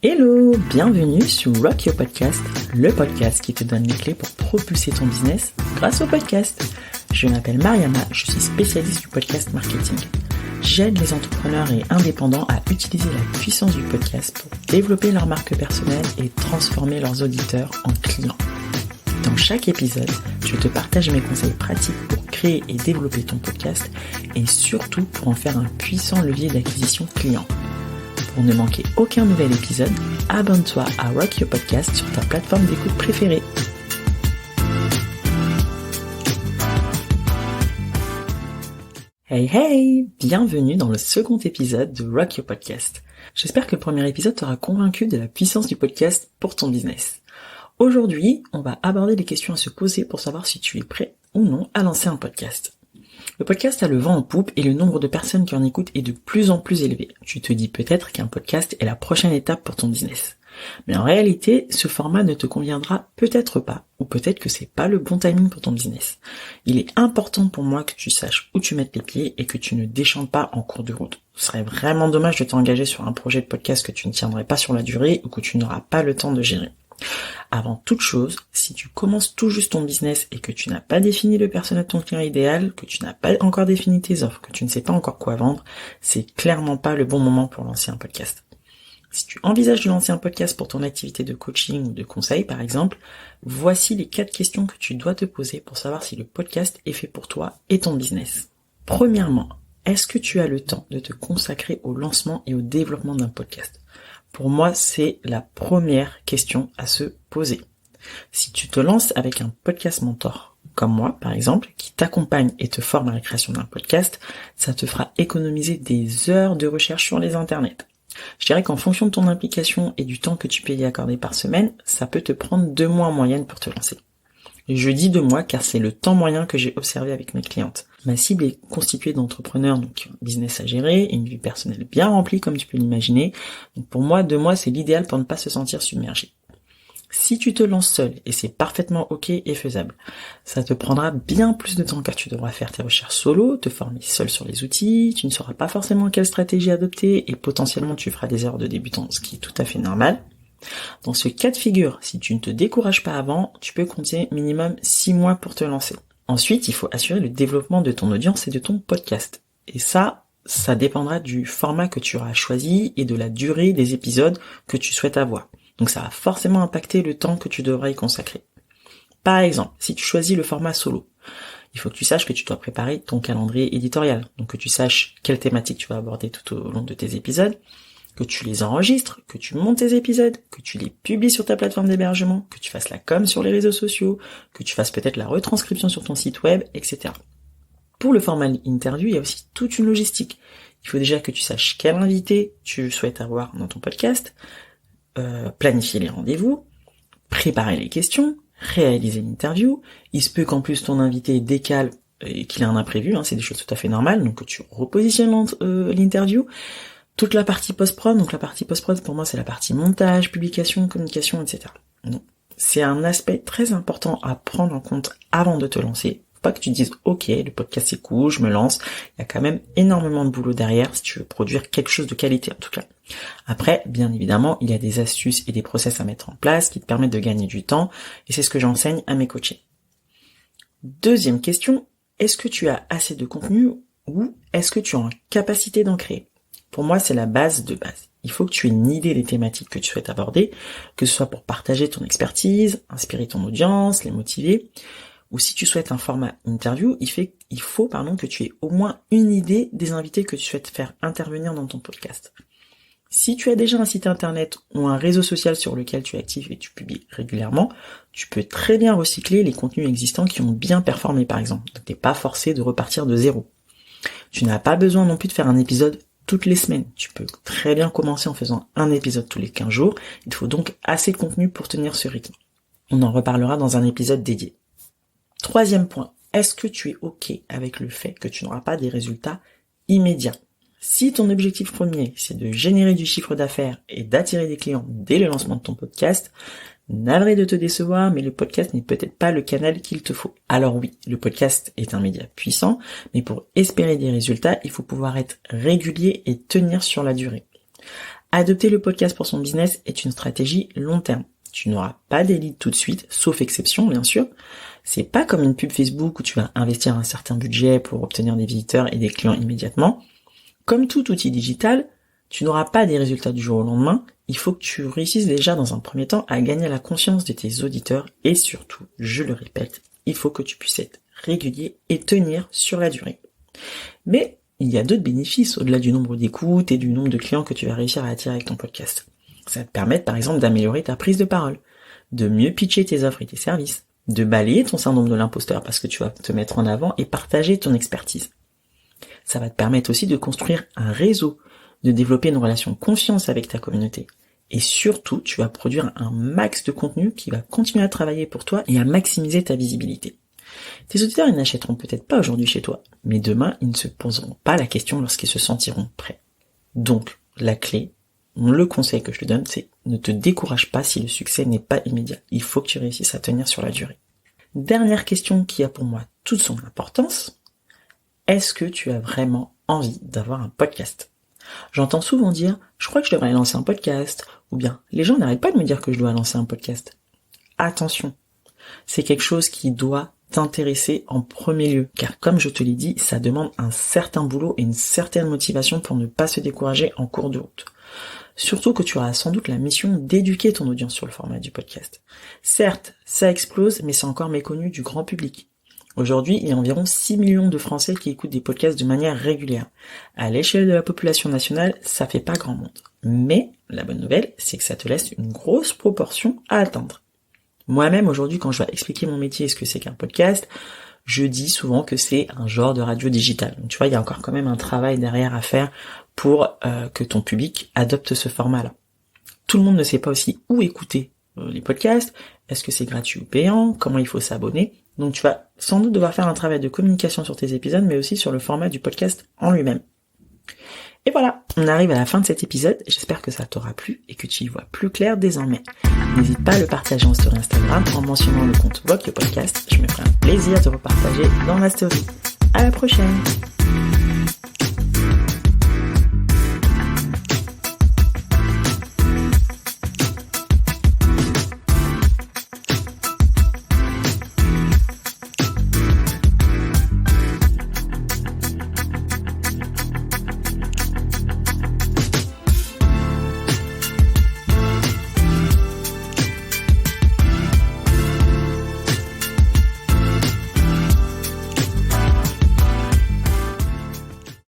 Hello, bienvenue sur Rock Your Podcast, le podcast qui te donne les clés pour propulser ton business grâce au podcast. Je m'appelle Mariama, je suis spécialiste du podcast marketing. J'aide les entrepreneurs et indépendants à utiliser la puissance du podcast pour développer leur marque personnelle et transformer leurs auditeurs en clients. Dans chaque épisode, je te partage mes conseils pratiques pour créer et développer ton podcast et surtout pour en faire un puissant levier d'acquisition client. Pour ne manquer aucun nouvel épisode, abonne-toi à Rock Your Podcast sur ta plateforme d'écoute préférée. Hey, bienvenue dans le second épisode de Rock Your Podcast. J'espère que le premier épisode t'aura convaincu de la puissance du podcast pour ton business. Aujourd'hui, on va aborder les questions à se poser pour savoir si tu es prêt ou non à lancer un podcast. Le podcast a le vent en poupe et le nombre de personnes qui en écoutent est de plus en plus élevé. Tu te dis peut-être qu'un podcast est la prochaine étape pour ton business. Mais en réalité, ce format ne te conviendra peut-être pas, ou peut-être que c'est pas le bon timing pour ton business. Il est important pour moi que tu saches où tu mets les pieds et que tu ne déchantes pas en cours de route. Ce serait vraiment dommage de t'engager sur un projet de podcast que tu ne tiendrais pas sur la durée ou que tu n'auras pas le temps de gérer. Avant toute chose, si tu commences tout juste ton business et que tu n'as pas défini le persona de ton client idéal, que tu n'as pas encore défini tes offres, que tu ne sais pas encore quoi vendre, c'est clairement pas le bon moment pour lancer un podcast. Si tu envisages de lancer un podcast pour ton activité de coaching ou de conseil par exemple, voici les 4 questions que tu dois te poser pour savoir si le podcast est fait pour toi et ton business. Premièrement, est-ce que tu as le temps de te consacrer au lancement et au développement d'un podcast ? Pour moi, c'est la première question à se poser. Si tu te lances avec un podcast mentor, comme moi par exemple, qui t'accompagne et te forme à la création d'un podcast, ça te fera économiser des heures de recherche sur les internets. Je dirais qu'en fonction de ton implication et du temps que tu peux y accorder par semaine, ça peut te prendre 2 mois en moyenne pour te lancer. Je dis 2 mois car c'est le temps moyen que j'ai observé avec mes clientes. Ma cible est constituée d'entrepreneurs, donc business à gérer, et une vie personnelle bien remplie comme tu peux l'imaginer. Donc pour moi, 2 mois c'est l'idéal pour ne pas se sentir submergé. Si tu te lances seul, et c'est parfaitement ok et faisable, ça te prendra bien plus de temps car tu devras faire tes recherches solo, te former seul sur les outils, tu ne sauras pas forcément quelle stratégie adopter et potentiellement tu feras des erreurs de débutant, ce qui est tout à fait normal. Dans ce cas de figure, si tu ne te décourages pas avant, tu peux compter minimum 6 mois pour te lancer. Ensuite, il faut assurer le développement de ton audience et de ton podcast. Et ça dépendra du format que tu auras choisi et de la durée des épisodes que tu souhaites avoir. Donc ça va forcément impacter le temps que tu devras y consacrer. Par exemple, si tu choisis le format solo, il faut que tu saches que tu dois préparer ton calendrier éditorial. Donc que tu saches quelle thématique tu vas aborder tout au long de tes épisodes, que tu les enregistres, que tu montes tes épisodes, que tu les publies sur ta plateforme d'hébergement, que tu fasses la com sur les réseaux sociaux, que tu fasses peut-être la retranscription sur ton site web, etc. Pour le format interview, il y a aussi toute une logistique. Il faut déjà que tu saches quel invité tu souhaites avoir dans ton podcast, planifier les rendez-vous, préparer les questions, réaliser l'interview. Il se peut qu'en plus ton invité décale et qu'il ait un imprévu, c'est des choses tout à fait normales, donc que tu repositionnes l'interview. Toute la partie post-prod, donc la partie post-prod pour moi c'est la partie montage, publication, communication, etc. Donc, c'est un aspect très important à prendre en compte avant de te lancer. Faut pas que tu te dises ok, le podcast c'est cool, je me lance. Il y a quand même énormément de boulot derrière si tu veux produire quelque chose de qualité en tout cas. Après, bien évidemment, il y a des astuces et des process à mettre en place qui te permettent de gagner du temps et c'est ce que j'enseigne à mes coachés. Deuxième question, est-ce que tu as assez de contenu ou est-ce que tu es en capacité d'en créer ? Pour moi, c'est la base de base. Il faut que tu aies une idée des thématiques que tu souhaites aborder, que ce soit pour partager ton expertise, inspirer ton audience, les motiver, ou si tu souhaites un format interview, il faut que tu aies au moins une idée des invités que tu souhaites faire intervenir dans ton podcast. Si tu as déjà un site internet ou un réseau social sur lequel tu es actif et tu publies régulièrement, tu peux très bien recycler les contenus existants qui ont bien performé par exemple. Donc t'es pas forcé de repartir de zéro. Tu n'as pas besoin non plus de faire un épisode toutes les semaines. Tu peux très bien commencer en faisant un épisode tous les 15 jours. Il faut donc assez de contenu pour tenir ce rythme. On en reparlera dans un épisode dédié. Troisième point, est-ce que tu es ok avec le fait que tu n'auras pas des résultats immédiats ? Si ton objectif premier, c'est de générer du chiffre d'affaires et d'attirer des clients dès le lancement de ton podcast, navré de te décevoir, mais le podcast n'est peut-être pas le canal qu'il te faut. Alors oui, le podcast est un média puissant, mais pour espérer des résultats, il faut pouvoir être régulier et tenir sur la durée. Adopter le podcast pour son business est une stratégie long terme. Tu n'auras pas des leads tout de suite, sauf exception bien sûr. C'est pas comme une pub Facebook où tu vas investir un certain budget pour obtenir des visiteurs et des clients immédiatement. Comme tout outil digital, tu n'auras pas des résultats du jour au lendemain. Il faut que tu réussisses déjà dans un premier temps à gagner la confiance de tes auditeurs et surtout, je le répète, il faut que tu puisses être régulier et tenir sur la durée. Mais il y a d'autres bénéfices au-delà du nombre d'écoutes et du nombre de clients que tu vas réussir à attirer avec ton podcast. Ça va te permettre par exemple d'améliorer ta prise de parole, de mieux pitcher tes offres et tes services, de balayer ton syndrome de l'imposteur parce que tu vas te mettre en avant et partager ton expertise. Ça va te permettre aussi de construire un réseau, de développer une relation de confiance avec ta communauté. Et surtout, tu vas produire un max de contenu qui va continuer à travailler pour toi et à maximiser ta visibilité. Tes auditeurs, ils n'achèteront peut-être pas aujourd'hui chez toi, mais demain, ils ne se poseront pas la question lorsqu'ils se sentiront prêts. Donc, la clé, le conseil que je te donne, c'est ne te décourage pas si le succès n'est pas immédiat. Il faut que tu réussisses à tenir sur la durée. Dernière question qui a pour moi toute son importance. Est-ce que tu as vraiment envie d'avoir un podcast ? J'entends souvent dire « je crois que je devrais lancer un podcast » ou bien « les gens n'arrêtent pas de me dire que je dois lancer un podcast ». Attention, c'est quelque chose qui doit t'intéresser en premier lieu, car comme je te l'ai dit, ça demande un certain boulot et une certaine motivation pour ne pas se décourager en cours de route. Surtout que tu auras sans doute la mission d'éduquer ton audience sur le format du podcast. Certes, ça explose, mais c'est encore méconnu du grand public. Aujourd'hui, il y a environ 6 millions de Français qui écoutent des podcasts de manière régulière. À l'échelle de la population nationale, ça fait pas grand monde. Mais, la bonne nouvelle, c'est que ça te laisse une grosse proportion à atteindre. Moi-même, aujourd'hui, quand je vais expliquer mon métier et ce que c'est qu'un podcast, je dis souvent que c'est un genre de radio digitale. Donc, tu vois, il y a encore quand même un travail derrière à faire pour que ton public adopte ce format-là. Tout le monde ne sait pas aussi où écouter les podcasts. Est-ce que c'est gratuit ou payant? Comment il faut s'abonner? Donc tu vas sans doute devoir faire un travail de communication sur tes épisodes, mais aussi sur le format du podcast en lui-même. Et voilà, on arrive à la fin de cet épisode. J'espère que ça t'aura plu et que tu y vois plus clair désormais. N'hésite pas à le partager en story Instagram en mentionnant le compte Rock le Podcast. Je me ferai un plaisir de repartager dans ma story. À la prochaine!